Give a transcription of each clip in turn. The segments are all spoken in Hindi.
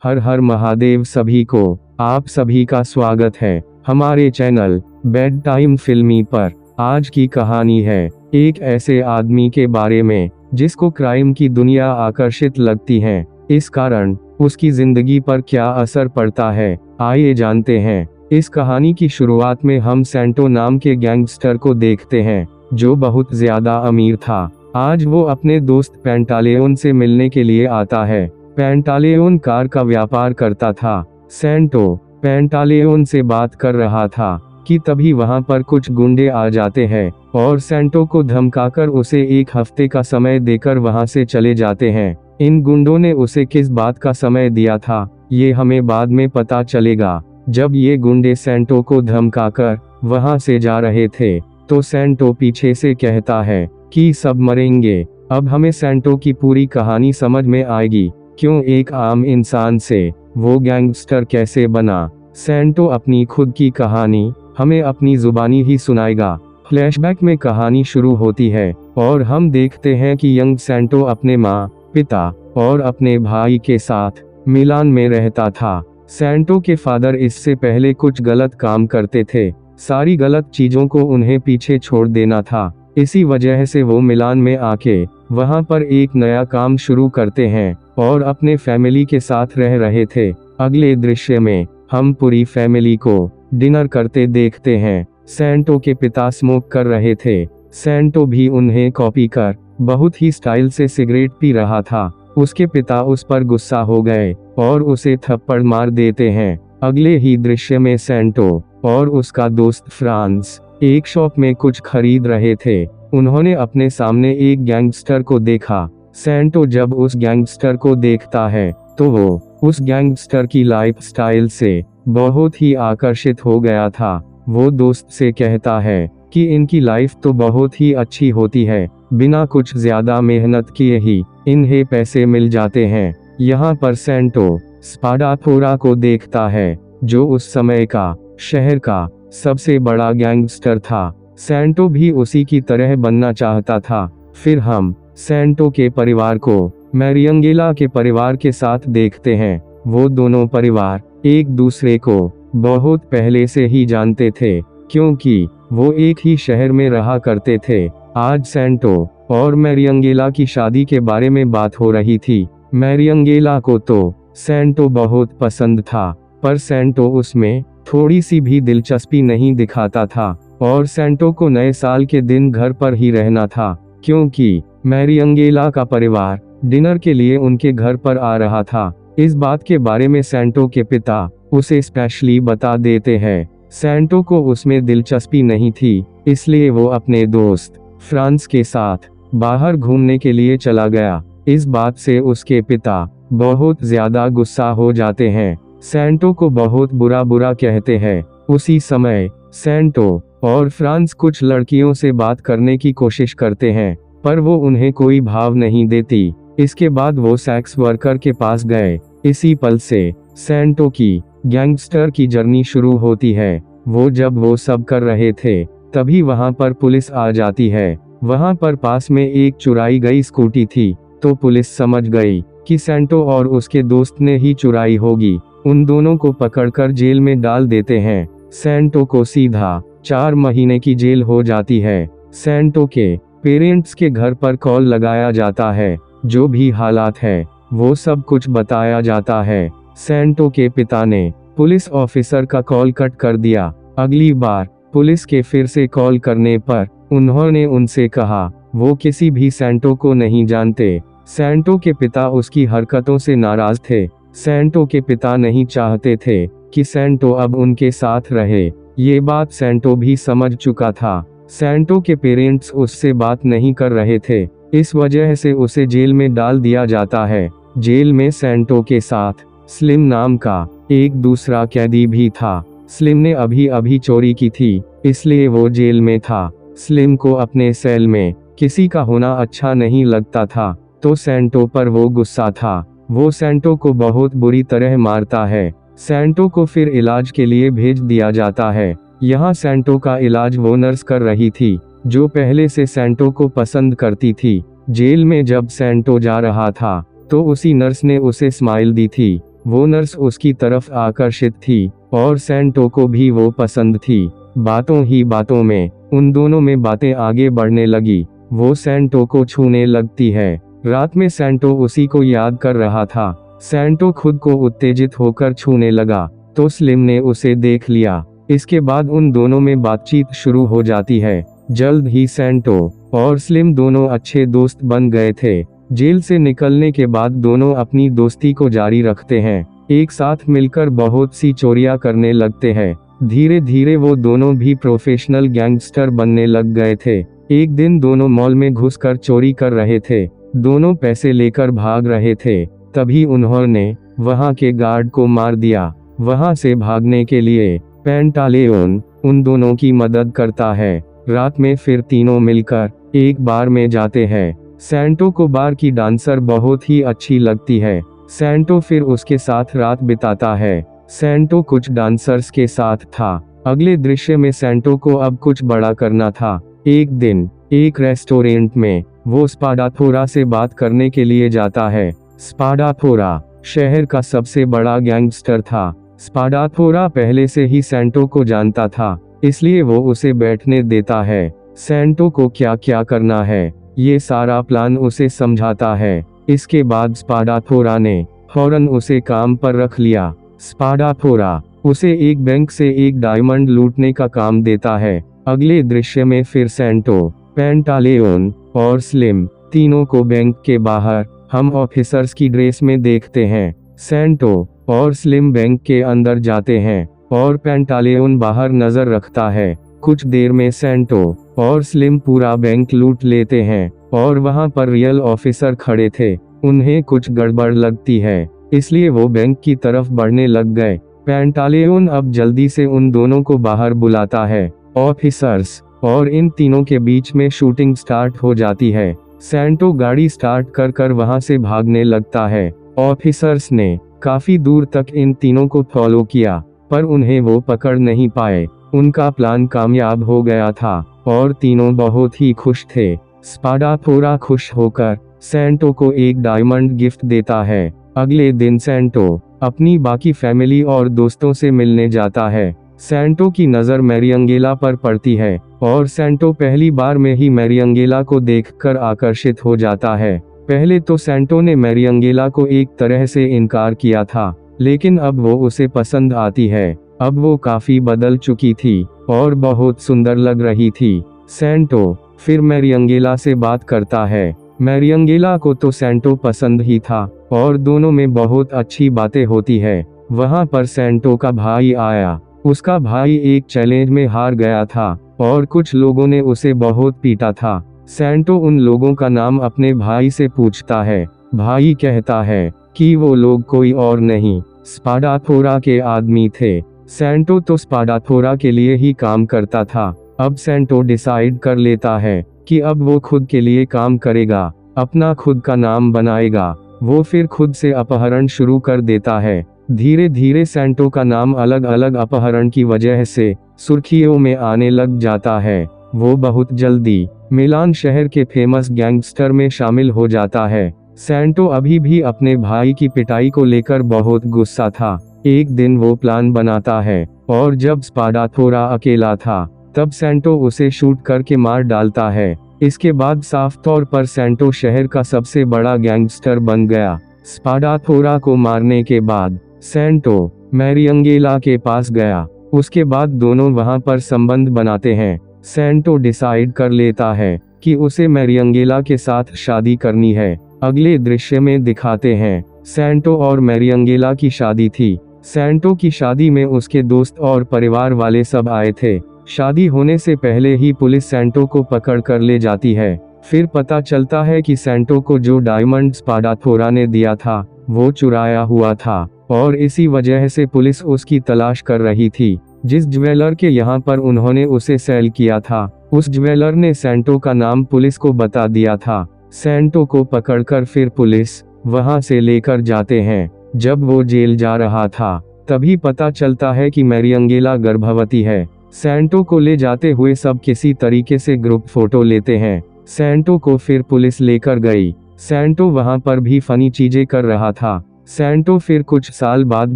हर हर महादेव सभी को। आप सभी का स्वागत है हमारे चैनल बेड टाइम फिल्मी पर। आज की कहानी है एक ऐसे आदमी के बारे में जिसको क्राइम की दुनिया आकर्षित लगती है। इस कारण उसकी जिंदगी पर क्या असर पड़ता है, आइए जानते हैं। इस कहानी की शुरुआत में हम सैंटो नाम के गैंगस्टर को देखते हैं जो बहुत ज्यादा अमीर था। आज वो अपने दोस्त पेंटालेओन से मिलने के लिए आता है। पेंटालेओन कार का व्यापार करता था। सैंटो पेंटालेओन से बात कर रहा था कि तभी वहां पर कुछ गुंडे आ जाते हैं और सैंटो को धमकाकर उसे 1 हफ्ते का समय देकर वहां से चले जाते हैं। इन गुंडों ने उसे किस बात का समय दिया था ये हमें बाद में पता चलेगा। जब ये गुंडे सैंटो को धमकाकर वहां से जा रहे थे तो सैंटो पीछे से कहता है कि सब मरेंगे। अब हमें सैंटो की पूरी कहानी समझ में आएगी, क्यों एक आम इंसान से वो गैंगस्टर कैसे बना। सैंटो अपनी खुद की कहानी हमें अपनी जुबानी ही सुनाएगा। फ्लैशबैक में कहानी शुरू होती है और हम देखते हैं कि यंग सैंटो अपने माँ, पिता और अपने भाई के साथ मिलान में रहता था। सैंटो के फादर इससे पहले कुछ गलत काम करते थे। सारी गलत चीजों को उन्हें पीछे छोड़ देना था। इसी वजह से वो मिलान में आके वहां पर एक नया काम शुरू करते हैं और अपने फैमिली के साथ रह रहे थे। अगले दृश्य में हम पूरी फैमिली को डिनर करते देखते हैं। सैंटो के पिता स्मोक कर रहे थे। सैंटो भी उन्हें कॉपी कर बहुत ही स्टाइल से सिगरेट पी रहा था। उसके पिता उस पर गुस्सा हो गए और उसे थप्पड़ मार देते हैं। अगले ही दृश्य में सैंटो और उसका दोस्त फ्रांस एक शॉप में कुछ खरीद रहे थे। उन्होंने अपने सामने एक गैंगस्टर को देखा। सैंटो जब उस गैंगस्टर को देखता है तो वो उस गैंगस्टर की लाइफस्टाइल से बहुत ही आकर्षित हो गया था। वो दोस्त से कहता है कि इनकी लाइफ तो बहुत ही अच्छी होती है, बिना कुछ ज्यादा मेहनत किए ही इन्हें पैसे मिल जाते हैं। यहाँ पर सैंटो स्पाडाफोरा को देखता है जो उस समय का शहर का सबसे बड़ा गैंगस्टर था। सैंटो भी उसी की तरह बनना चाहता था। फिर हम सैंटो के परिवार को मैरियंगेला के परिवार के साथ देखते हैं। वो दोनों परिवार एक दूसरे को बहुत पहले से ही जानते थे क्योंकि वो एक ही शहर में रहा करते थे। आज सैंटो और मैरियंगेला की शादी के बारे में बात हो रही थी। मैरियंगेला को तो सैंटो बहुत पसंद था, पर सैंटो उसमें थोड़ी सी भी दिलचस्पी नहीं दिखाता था और सैंटो को नए साल के दिन घर पर ही रहना था क्योंकि मैरियंगेला का परिवार डिनर के लिए उनके घर पर आ रहा था। इस बात के बारे में सैंटो के पिता उसे स्पेशली बता देते हैं। सैंटो को उसमें दिलचस्पी नहीं थी, इसलिए वो अपने दोस्त फ्रांस के साथ बाहर घूमने के लिए चला गया। इस बात से उसके पिता बहुत ज्यादा गुस्सा हो जाते हैं। सैंटो को बहुत बुरा कहते हैं। उसी समय सैंटो और फ्रांस कुछ लड़कियों से बात करने की कोशिश करते हैं, पर वो उन्हें कोई भाव नहीं देती। इसके बाद वो सेक्स वर्कर के पास गए। इसी पल से सैंटो की गैंगस्टर की जर्नी शुरू होती है। जब वो सब कर रहे थे तभी वहां पर पुलिस आ जाती है। वहां पर पास में एक चुराई गई स्कूटी थी, तो पुलिस समझ गई कि सैंटो और उसके दोस्त ने ही चुराई होगी। उन दोनों को पकड़कर जेल में डाल देते हैं। सैंटो को सीधा 4 महीने की जेल हो जाती है। सैंटो के पेरेंट्स के घर पर कॉल लगाया जाता है। जो भी हालात है वो सब कुछ बताया जाता है। सैंटो के पिता ने पुलिस ऑफिसर का कॉल कट कर दिया। अगली बार पुलिस के फिर से कॉल करने पर उन्होंने उनसे कहा वो किसी भी सैंटो को नहीं जानते। सैंटो के पिता उसकी हरकतों से नाराज थे। सैंटो के पिता नहीं चाहते थे कि सैंटो अब उनके साथ रहे। ये बात सैंटो भी समझ चुका था। सैंटो के पेरेंट्स उससे बात नहीं कर रहे थे, इस वजह से उसे जेल में डाल दिया जाता है। जेल में सैंटो के साथ स्लिम नाम का एक दूसरा कैदी भी था। स्लिम ने अभी चोरी की थी, इसलिए वो जेल में था। स्लिम को अपने सेल में किसी का होना अच्छा नहीं लगता था, तो सैंटो पर वो गुस्सा था। वो सैंटो को बहुत बुरी तरह मारता है। सैंटो को फिर इलाज के लिए भेज दिया जाता है। यहाँ सैंटो का इलाज वो नर्स कर रही थी जो पहले से सैंटो को पसंद करती थी। जेल में जब सैंटो जा रहा था तो उसी नर्स ने उसे स्माइल दी थी। वो नर्स उसकी तरफ आकर्षित थी और सैंटो को भी वो पसंद थी। बातों ही बातों में उन दोनों में बातें आगे बढ़ने लगी। वो सैंटो को छूने लगती है। रात में सैंटो उसी को याद कर रहा था। सैंटो खुद को उत्तेजित होकर छूने लगा तो स्लिम ने उसे देख लिया। इसके बाद उन दोनों में बातचीत शुरू हो जाती है। जल्द ही सैंटो और स्लिम दोनों अच्छे दोस्त बन गए थे। जेल से निकलने के बाद दोनों अपनी दोस्ती को जारी रखते हैं। एक साथ मिलकर बहुत सी चोरियां करने लगते हैं। धीरे धीरे वो दोनों भी प्रोफेशनल गैंगस्टर बनने लग गए थे। एक दिन दोनों मॉल में घुसकर चोरी कर रहे थे। दोनों पैसे लेकर भाग रहे थे। तभी उन्होंने वहां के गार्ड को मार दिया। वहां से भागने के लिए पेंटालेओन उन दोनों की मदद करता है। रात में फिर तीनों मिलकर एक बार में जाते हैं। सैंटो को बार की डांसर बहुत ही अच्छी लगती है। सैंटो फिर उसके साथ रात बिताता है। सैंटो कुछ डांसर्स के साथ था। अगले दृश्य में सैंटो को अब कुछ बड़ा करना था। एक दिन एक रेस्टोरेंट में वो स्पाडाथोरा से बात करने के लिए जाता है। स्पाडाथोरा शहर का सबसे बड़ा गैंगस्टर था। स्पाडाथोरा पहले से ही सैंटो को जानता था, इसलिए वो उसे बैठने देता है। सैंटो को क्या क्या करना है ये सारा प्लान उसे समझाता है। इसके बाद स्पाडाथोरा ने फौरन उसे काम पर रख लिया। स्पाडाथोरा उसे एक बैंक से एक डायमंड लूटने का काम देता है। अगले दृश्य में फिर सैंटो, पेंटालेओन और स्लिम तीनों को बैंक के बाहर हम ऑफिसर्स की ड्रेस में देखते हैं। सैंटो और स्लिम बैंक के अंदर जाते हैं और पेंटालेओन बाहर नजर रखता है। कुछ देर में सैंटो और स्लिम पूरा बैंक लूट लेते हैं और वहां पर रियल ऑफिसर खड़े थे। उन्हें कुछ गड़बड़ लगती है, इसलिए वो बैंक की तरफ बढ़ने लग गए। पेंटालेओन अब जल्दी से उन दोनों को बाहर बुलाता है। ऑफिसर्स और इन तीनों के बीच में शूटिंग स्टार्ट हो जाती है। सैंटो गाड़ी स्टार्ट कर वहां से भागने लगता है। ऑफिसर्स ने काफी दूर तक इन तीनों को फॉलो किया, पर उन्हें वो पकड़ नहीं पाए। उनका प्लान कामयाब हो गया था और तीनों बहुत ही खुश थे। स्पाडाथोरा खुश होकर सैंटो को एक डायमंड गिफ्ट देता है। अगले दिन सैंटो अपनी बाकी फैमिली और दोस्तों से मिलने जाता है। सैंटो की नज़र मैरियंगेला पर पड़ती है और सैंटो पहली बार में ही मैरियंगेला को देखकर आकर्षित हो जाता है। पहले तो सैंटो ने मैरियंगेला को एक तरह से इनकार किया था, लेकिन अब वो उसे पसंद आती है। अब वो काफी बदल चुकी थी और बहुत सुंदर लग रही थी। सैंटो फिर मैरियंगेला से बात करता है। मैरियंगेला को तो सैंटो पसंद ही था और दोनों में बहुत अच्छी बातें होती है। वहां पर सैंटो का भाई आया। उसका भाई एक चैलेंज में हार गया था और कुछ लोगों ने उसे बहुत पीटा था। सैंटो उन लोगों का नाम अपने भाई से पूछता है। भाई कहता है कि वो लोग कोई और नहीं, स्पाडाथोरा के आदमी थे। सैंटो तो स्पाडाथोरा के लिए ही काम करता था। अब सैंटो डिसाइड कर लेता है कि अब वो खुद के लिए काम करेगा, अपना खुद का नाम बनाएगा। वो फिर खुद से अपहरण शुरू कर देता है। धीरे धीरे सैंटो का नाम अलग अलग अपहरण की वजह से सुर्खियों में आने लग जाता है। वो बहुत जल्दी मिलान शहर के फेमस गैंगस्टर में शामिल हो जाता है। सैंटो अभी भी अपने भाई की पिटाई को लेकर बहुत गुस्सा था। एक दिन वो प्लान बनाता है और जब स्पाडाथोरा अकेला था तब सैंटो उसे शूट करके मार डालता है। इसके बाद साफ तौर पर सैंटो शहर का सबसे बड़ा गैंगस्टर बन गया। स्पाडाथोरा को मारने के बाद सैंटो मैरियंगेला के पास गया। उसके बाद दोनों वहां पर संबंध बनाते हैं। सैंटो डिसाइड कर लेता है कि उसे मैरियंगेला के साथ शादी करनी है। अगले दृश्य में दिखाते हैं सैंटो और मैरियंगेला की शादी थी। सैंटो की शादी में उसके दोस्त और परिवार वाले सब आए थे। शादी होने से पहले ही पुलिस सैंटो को पकड़ कर ले जाती है। फिर पता चलता है कि सैंटो को जो डायमंड स्पाडाथोरा ने दिया था वो चुराया हुआ था और इसी वजह से पुलिस उसकी तलाश कर रही थी। जिस ज्वेलर के यहाँ पर उन्होंने उसे सेल किया था, उस ज्वेलर ने सैंटो का नाम पुलिस को बता दिया था। सैंटो को पकड़कर फिर पुलिस वहां से लेकर जाते हैं। जब वो जेल जा रहा था तभी पता चलता है कि मैरियंगेला गर्भवती है। सैंटो को ले जाते हुए सब किसी तरीके से ग्रुप फोटो लेते हैं। सैंटो को फिर पुलिस लेकर गई। सैंटो वहां पर भी फनी चीजें कर रहा था। सैंटो फिर कुछ साल बाद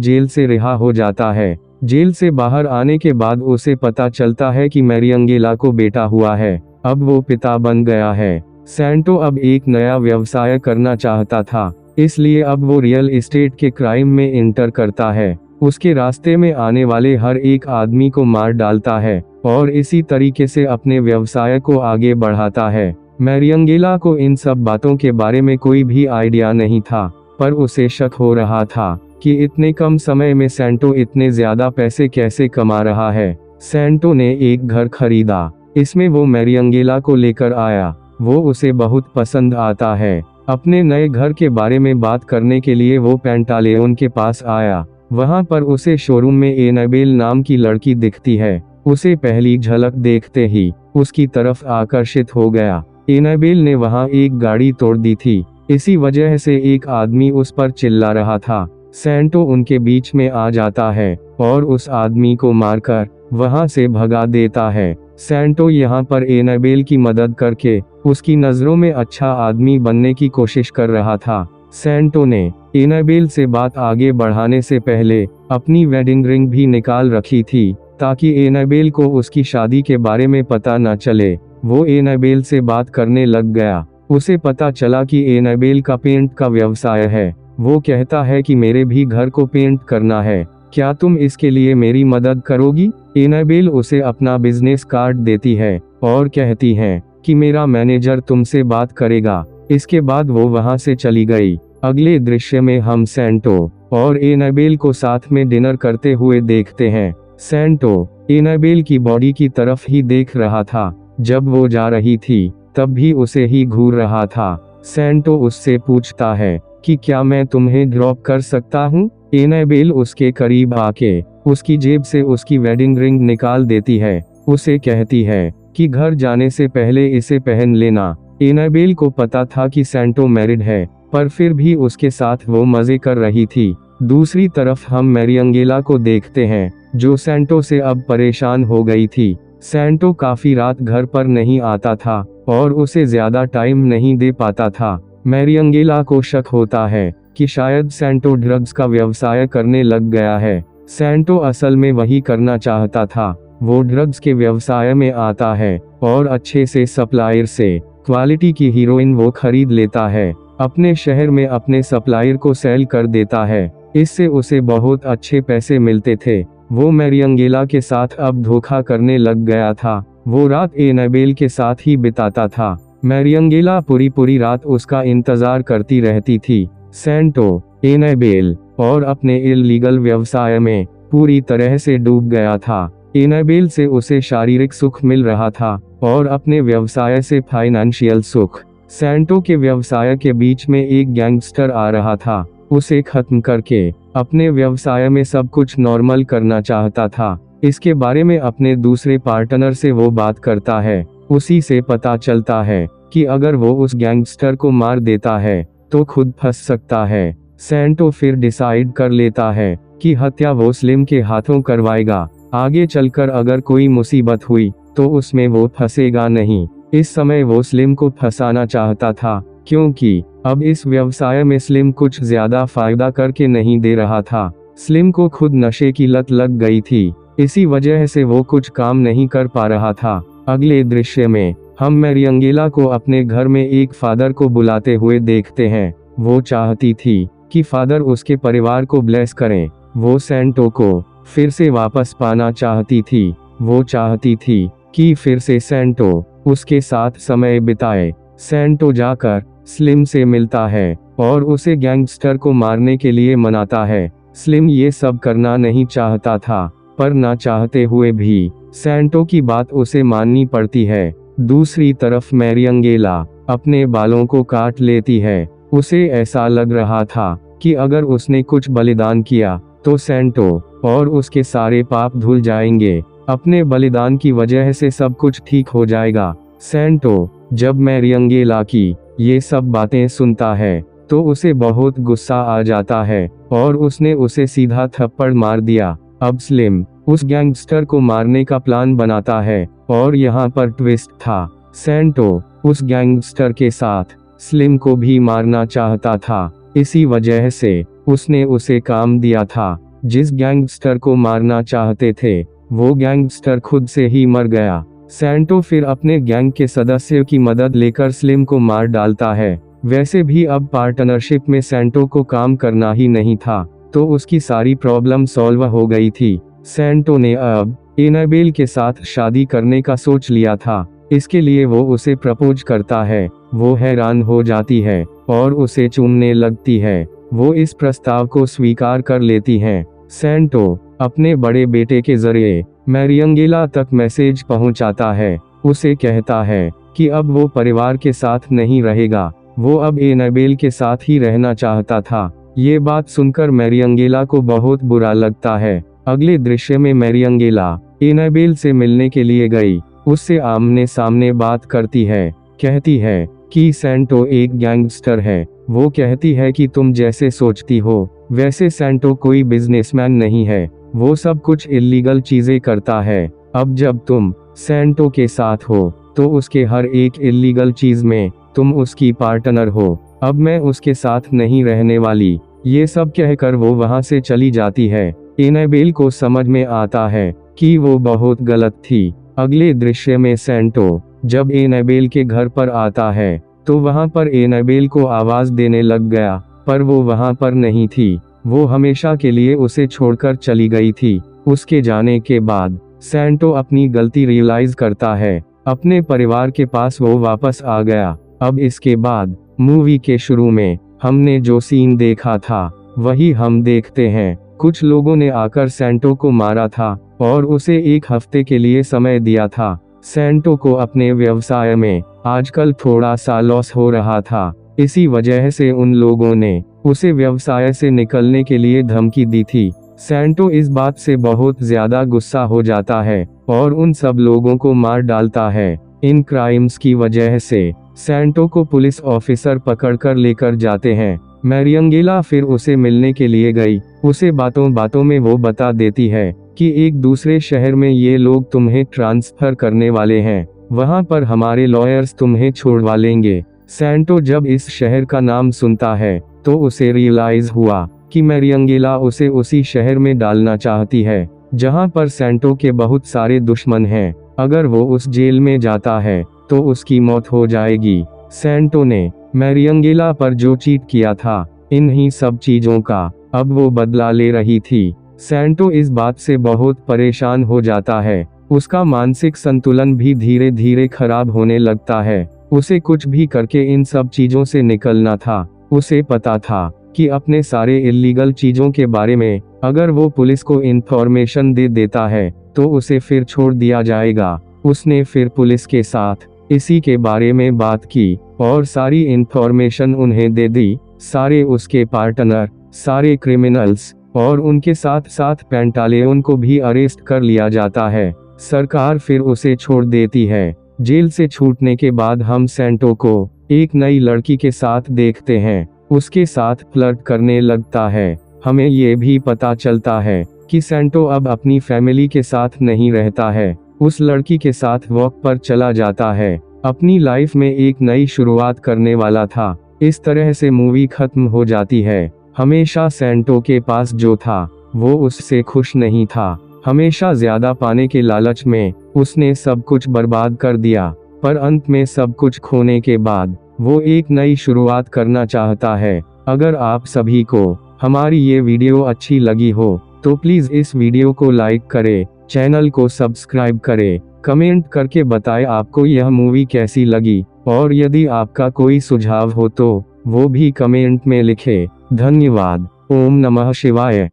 जेल से रिहा हो जाता है। जेल से बाहर आने के बाद उसे पता चलता है कि मैरियंगेला को बेटा हुआ है। अब वो पिता बन गया है। सैंटो अब एक नया व्यवसाय करना चाहता था, इसलिए अब वो रियल एस्टेट के क्राइम में एंटर करता है। उसके रास्ते में आने वाले हर एक आदमी को मार डालता है और इसी तरीके से अपने व्यवसाय को आगे बढ़ाता है। मैरियंगेला को इन सब बातों के बारे में कोई भी आइडिया नहीं था, पर उसे शक हो रहा था कि इतने कम समय में सैंटो इतने ज्यादा पैसे कैसे कमा रहा है। सैंटो ने एक घर खरीदा, इसमें वो मैरियंगेला को लेकर आया। वो उसे बहुत पसंद आता है। अपने नए घर के बारे में बात करने के लिए वो पेंटालेओन के पास आया। वहां पर उसे शोरूम में एनाबेल नाम की लड़की दिखती है। उसे पहली झलक देखते ही उसकी तरफ आकर्षित हो गया। एनाबेल ने वहां एक गाड़ी तोड़ दी थी, इसी वजह से एक आदमी उस पर चिल्ला रहा था। सैंटो उनके बीच में आ जाता है और उस आदमी को मारकर वहां से भगा देता है। सैंटो यहाँ पर एनाबेल की मदद करके उसकी नजरों में अच्छा आदमी बनने की कोशिश कर रहा था। सैंटो ने एनाबेल से बात आगे बढ़ाने से पहले अपनी वेडिंग रिंग भी निकाल रखी थी, ताकि एनाबेल को उसकी शादी के बारे में पता न चले। वो एनाबेल से बात करने लग गया। उसे पता चला कि एनाबेल का पेंट का व्यवसाय है। वो कहता है कि मेरे भी घर को पेंट करना है, क्या तुम इसके लिए मेरी मदद करोगी? एनाबेल उसे अपना बिजनेस कार्ड देती है और कहती है कि मेरा मैनेजर तुमसे बात करेगा। इसके बाद वो वहां से चली गई। अगले दृश्य में हम सैंटो और एनाबेल को साथ में डिनर करते हुए देखते हैं। सैंटो एनाबेल की बॉडी की तरफ ही देख रहा था। जब वो जा रही थी तब भी उसे ही घूर रहा था। सैंटो उससे पूछता है कि क्या मैं तुम्हें ड्रॉप कर सकता हूँ? एनाबेल उसके करीब आके उसकी जेब से उसकी वेडिंग रिंग निकाल देती है। उसे कहती है कि घर जाने से पहले इसे पहन लेना। एनाबेल को पता था कि सैंटो मैरिड है, पर फिर भी उसके साथ वो मजे कर रही थी। दूसरी तरफ हम मैरियंगेला को देखते हैं, जो सैंटो से अब परेशान हो गई थी। सैंटो काफी रात घर पर नहीं आता था और उसे ज्यादा टाइम नहीं दे पाता था। मैरियंगेला को शक होता है कि शायद सैंटो ड्रग्स का व्यवसाय करने लग गया है। सैंटो असल में वही करना चाहता था। वो ड्रग्स के व्यवसाय में आता है और अच्छे से सप्लायर से क्वालिटी की हीरोइन वो खरीद लेता है। अपने शहर में अपने सप्लायर को सेल कर देता है। इससे उसे बहुत अच्छे पैसे मिलते थे। वो मैरियंगेला के साथ अब धोखा करने लग गया था। वो रात एनाबेल के साथ ही बिताता था। मैरियंगेला पूरी रात उसका इंतजार करती रहती थी। सैंटो एनाबेल और अपने इल्लीगल व्यवसाय में पूरी तरह से डूब गया था। एनाबेल से उसे शारीरिक सुख मिल रहा था और अपने व्यवसाय से फाइनेंशियल सुख। सैंटो के व्यवसाय के बीच में एक गैंगस्टर आ रहा था। उसे खत्म करके अपने व्यवसाय में सब कुछ नॉर्मल करना चाहता था। इसके बारे में अपने दूसरे पार्टनर से वो बात करता है। उसी से पता चलता है कि अगर वो उस गैंगस्टर को मार देता है तो खुद फंस सकता है। सैंटो फिर डिसाइड कर लेता है कि हत्या वो स्लिम के हाथों करवाएगा। आगे चलकर अगर कोई मुसीबत हुई तो उसमें वो फंसेगा नहीं। इस समय वो स्लिम को फंसाना चाहता था, क्योंकि अब इस व्यवसाय में स्लिम कुछ ज्यादा फायदा करके नहीं दे रहा था। स्लिम को खुद नशे की लत लग गई थी, इसी वजह से वो कुछ काम नहीं कर पा रहा था। अगले दृश्य में हम मैरियंगेला को अपने घर में एक फादर को बुलाते हुए देखते हैं। वो चाहती थी कि फादर उसके परिवार को ब्लेस करें। वो सैंटो को फिर से वापस पाना चाहती थी। वो चाहती थी कि फिर से सैंटो उसके साथ समय बिताए। सैंटो जाकर स्लिम से मिलता है और उसे गैंगस्टर को मारने के लिए मनाता है। स्लिम ये सब करना नहीं चाहता था, पर ना चाहते हुए भी सैंटो की बात उसे माननी पड़ती है। दूसरी तरफ मैरियंगेला अपने बालों को काट लेती है। उसे ऐसा लग रहा था कि अगर उसने कुछ बलिदान किया तो सैंटो और उसके सारे पाप धुल जाएंगे। अपने बलिदान की वजह से सब कुछ ठीक हो जाएगा। सैंटो जब मैरियंगेला की ये सब बातें सुनता है तो उसे बहुत गुस्सा आ जाता है और उसने उसे सीधा थप्पड़ मार दिया। अब स्लिम उस गैंगस्टर को मारने का प्लान बनाता है और यहाँ पर ट्विस्ट था। सैंटो उस गैंगस्टर के साथ स्लिम को भी मारना चाहता था। इसी वजह से उसने उसे काम दिया था। जिस गैंगस्टर को मारना चाहते थे वो गैंगस्टर खुद से ही मर गया। सैंटो फिर अपने गैंग के सदस्यों की मदद लेकर स्लिम को मार डालता है। वैसे भी अब पार्टनरशिप में सैंटो को काम करना ही नहीं था, तो उसकी सारी प्रॉब्लम सॉल्व हो गई थी। सैंटो ने अब एनाबेल के साथ शादी करने का सोच लिया था। इसके लिए वो उसे प्रपोज करता है। वो हैरान हो जाती है और उसे चूमने लगती है। वो इस प्रस्ताव को स्वीकार कर लेती हैं। सैंटो अपने बड़े बेटे के जरिए मैरियंगेला तक मैसेज पहुंचाता है। उसे कहता है कि अब वो परिवार के साथ नहीं रहेगा, वो अब एनाबेल के साथ ही रहना चाहता था। ये बात सुनकर मैरियंगेला को बहुत बुरा लगता है। अगले दृश्य में मैरियंगेला एनाबेल से मिलने के लिए गई। उससे आमने सामने बात करती है। कहती है कि सैंटो एक गैंगस्टर है। वो कहती है कि तुम जैसे सोचती हो वैसे सैंटो कोई बिजनेसमैन नहीं है, वो सब कुछ इल्लीगल चीजें करता है। अब जब तुम सैंटो के साथ हो तो उसके हर एक इल्लीगल चीज में तुम उसकी पार्टनर हो। अब मैं उसके साथ नहीं रहने वाली। ये सब कहकर वो वहां से चली जाती है। एनाबेल को समझ में आता है कि वो बहुत गलत थी। अगले दृश्य में सैंटो जब एनाबेल के घर पर आता है तो वहां पर एनाबेल को आवाज देने लग गया, पर वो वहां पर नहीं थी। वो हमेशा के लिए उसे छोड़कर चली गई थी। उसके जाने के बाद सैंटो अपनी गलती रियलाइज करता है। अपने परिवार के पास वो वापस आ गया। अब इसके बाद मूवी के शुरू में हमने जो सीन देखा था वही हम देखते हैं। कुछ लोगों ने आकर सैंटो को मारा था और उसे 1 हफ्ते के लिए समय दिया था। सैंटो को अपने व्यवसाय में आजकल थोड़ा सा लॉस हो रहा था। इसी वजह से उन लोगों ने उसे व्यवसाय से निकलने के लिए धमकी दी थी। सैंटो इस बात से बहुत ज्यादा गुस्सा हो जाता है और उन सब लोगों को मार डालता है। इन क्राइम्स की वजह से सैंटो को पुलिस ऑफिसर पकड़कर लेकर जाते हैं। मैरियंगेला फिर उसे मिलने के लिए गई। उसे बातों बातों में वो बता देती है कि एक दूसरे शहर में ये लोग तुम्हें ट्रांसफर करने वाले हैं, वहां पर हमारे लॉयर्स तुम्हें छोड़वा लेंगे। सैंटो जब इस शहर का नाम सुनता है तो उसे रियलाइज हुआ कि मैरियंगेला उसे उसी शहर में डालना चाहती है जहां पर सैंटो के बहुत सारे दुश्मन हैं। अगर वो उस जेल में जाता है तो उसकी मौत हो जाएगी। सैंटो ने मैरियंगेला पर जो चीट किया था, इन्हीं सब चीजों का अब वो बदला ले रही थी। सैंटो इस बात से बहुत परेशान हो जाता है। उसका मानसिक संतुलन भी धीरे धीरे खराब होने लगता है। उसे कुछ भी करके इन सब चीजों से निकलना था। उसे पता था कि अपने सारे इल्लीगल चीजों के बारे में अगर वो पुलिस को इंफॉर्मेशन दे देता है तो उसे फिर छोड़ दिया जाएगा। उसने फिर पुलिस के साथ इसी के बारे में बात की और सारी इंफॉर्मेशन उन्हें दे दी। सारे उसके पार्टनर, सारे क्रिमिनल्स और उनके साथ साथ पेंटालेओन को भी अरेस्ट कर लिया जाता है। सरकार फिर उसे छोड़ देती है। जेल से छूटने के बाद हम सैंटो को एक नई लड़की के साथ देखते हैं। उसके साथ फ्लर्ट करने लगता है। हमें ये भी पता चलता है कि सैंटो अब अपनी फैमिली के साथ नहीं रहता है। उस लड़की के साथ वॉक पर चला जाता है। अपनी लाइफ में एक नई शुरुआत करने वाला था। इस तरह से मूवी खत्म हो जाती है। हमेशा सैंटो के पास जो था वो उससे खुश नहीं था। हमेशा ज्यादा पाने के लालच में उसने सब कुछ बर्बाद कर दिया, पर अंत में सब कुछ खोने के बाद वो एक नई शुरुआत करना चाहता है। अगर आप सभी को हमारी ये वीडियो अच्छी लगी हो तो प्लीज इस वीडियो को लाइक करें, चैनल को सब्सक्राइब करें, कमेंट करके बताएं आपको यह मूवी कैसी लगी और यदि आपका कोई सुझाव हो तो वो भी कमेंट में लिखें। धन्यवाद। ओम नमः शिवाय।